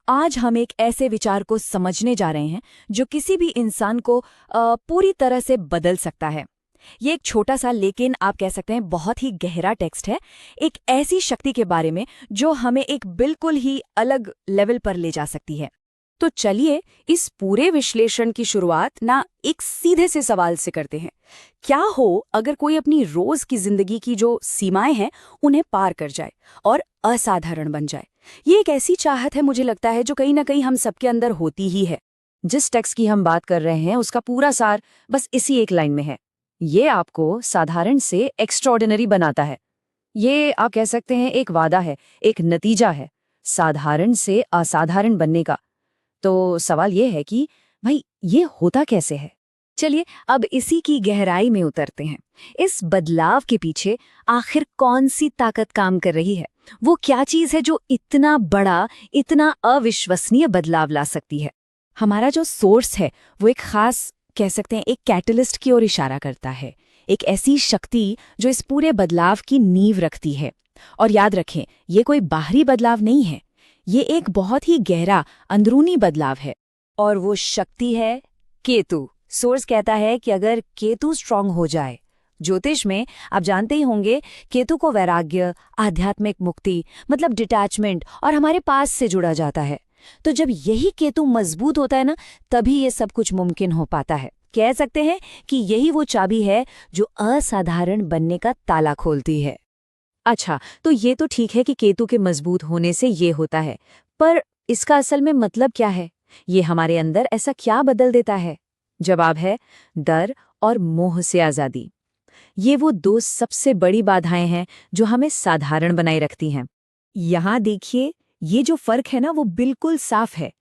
आज हम एक ऐसे विचार को समझने जा रहे हैं जो किसी भी इंसान को पूरी तरह से बदल सकता है। ये एक छोटा सा लेकिन आप कह सकते हैं बहुत ही गहरा टेक्स्ट है, एक ऐसी शक्ति के बारे में जो हमें एक बिल्कुल ही अलग लेवल पर ले जा सकती है। तो चलिए इस पूरे विश्लेषण की शुरुआत ना एक सीधे से सवाल से करते हैं। क्या हो अगर कोई अपनी रोज की जिंदगी की जो सीमाएं हैं उन्हें पार कर जाए और असाधारण बन जाए? ये एक ऐसी चाहत है, मुझे लगता है, जो कहीं ना कहीं हम सबके अंदर होती ही है। जिस टेक्स्ट की हम बात कर रहे हैं उसका पूरा सार बस इसी एक लाइन में है। ये आपको साधारण से एक्स्ट्राऑर्डिनरी बनाता है। ये आप कह सकते हैं एक वादा है, एक नतीजा है साधारण से असाधारण बनने का। तो सवाल ये है कि भाई ये होता कैसे है? चलिए अब इसी की गहराई में उतरते हैं। इस बदलाव के पीछे आखिर कौन सी ताकत काम कर रही है? वो क्या चीज है जो इतना बड़ा, इतना अविश्वसनीय बदलाव ला सकती है? हमारा जो सोर्स है वो एक खास, कह सकते हैं, एक कैटलिस्ट की ओर इशारा करता है, एक ऐसी शक्ति जो इस पूरे बदलाव की नींव रखती है। और याद रखें, ये कोई बाहरी बदलाव नहीं है, ये एक बहुत ही गहरा अंदरूनी बदलाव है। और वो शक्ति है केतु। सोर्स कहता है कि अगर केतु स्ट्रांग हो जाए, ज्योतिष में आप जानते ही होंगे, केतु को वैराग्य, आध्यात्मिक मुक्ति, मतलब डिटैचमेंट और हमारे पास से जुड़ा जाता है। तो जब यही केतु मजबूत होता है ना, तभी ये सब कुछ मुमकिन हो पाता है। कह सकते हैं कि यही वो चाबी है जो असाधारण बनने का ताला खोलती है। अच्छा, तो ये तो ठीक है कि केतु के मजबूत होने से ये होता है, पर इसका असल में मतलब क्या है? ये हमारे अंदर ऐसा क्या बदल देता है? जवाब है डर और मोह से आज़ादी। ये वो दो सबसे बड़ी बाधाएं हैं जो हमें साधारण बनाए रखती हैं। यहाँ देखिए, ये जो फर्क है ना वो बिल्कुल साफ है।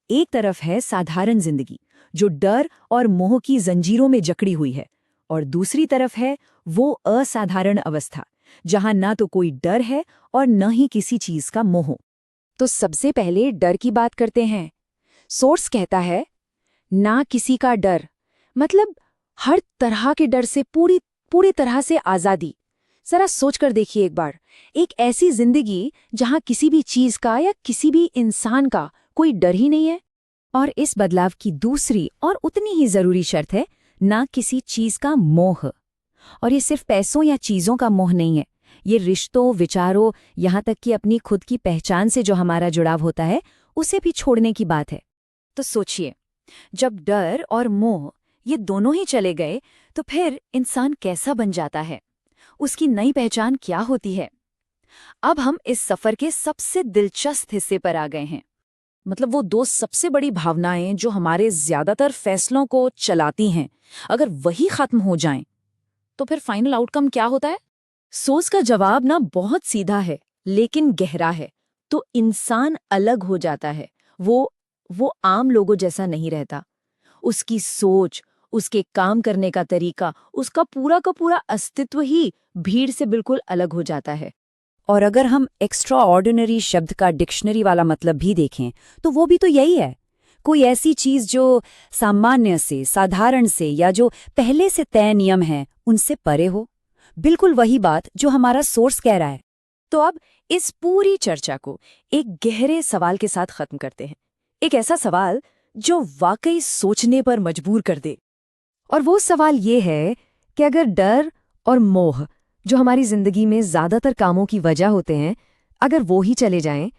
एक तरफ है साधारण जिंदगी जो डर और मोह की जंजीरों में जकड़ी हुई है, और दूसरी तरफ है वो असाधारण अवस्था जहां ना तो कोई डर है और न ही किसी चीज का मोह। तो सबसे पहले डर की बात करते हैं। सोर्स कहता है ना किसी का डर, मतलब हर तरह के डर से पूरी तरह से आजादी। जरा सोचकर देखिए एक बार, एक ऐसी जिंदगी जहां किसी भी चीज का या किसी भी इंसान का कोई डर ही नहीं है। और इस बदलाव की दूसरी और उतनी ही जरूरी शर्त है ना किसी चीज का मोह। और ये सिर्फ पैसों या चीजों का मोह नहीं है, ये रिश्तों, विचारों, यहाँ तक कि अपनी खुद की पहचान से जो हमारा जुड़ाव होता है उसे भी छोड़ने की बात है। तो सोचिए, जब डर और मोह ये दोनों ही चले गए तो फिर इंसान कैसा बन जाता है? उसकी नई पहचान क्या होती है? अब हम इस सफर के सबसे दिलचस्प हिस्से पर आ गए हैं। मतलब वो दो सबसे बड़ी भावनाएं जो हमारे ज्यादातर फैसलों को चलाती हैं, अगर वही खत्म हो जाएं, तो फिर फाइनल आउटकम क्या होता है? सोच का जवाब ना बहुत सीधा है लेकिन गहरा है। तो इंसान अलग हो जाता है। वो आम लोगों जैसा नहीं रहता। उसकी सोच, उसके काम करने का तरीका, उसका पूरा का पूरा अस्तित्व ही भीड़ से बिल्कुल अलग हो जाता है। और अगर हम एक्स्ट्रा ऑर्डिनरी शब्द का डिक्शनरी वाला मतलब भी देखें तो वो भी तो यही है। कोई ऐसी चीज जो सामान्य से, साधारण से, या जो पहले से तय नियम है उनसे परे हो। बिल्कुल वही बात जो हमारा सोर्स कह रहा है। तो अब इस पूरी चर्चा को एक गहरे सवाल के साथ खत्म करते हैं, एक ऐसा सवाल जो वाकई सोचने पर मजबूर कर दे। और वो सवाल ये है कि अगर डर और मोह जो हमारी जिंदगी में ज्यादातर कामों की वजह होते हैं, अगर वो ही चले जाएं,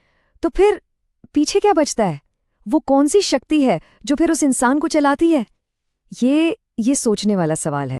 तो फिर पीछे क्या बचता है? वो कौन सी शक्ति है जो फिर उस इंसान को चलाती है? ये सोचने वाला सवाल है।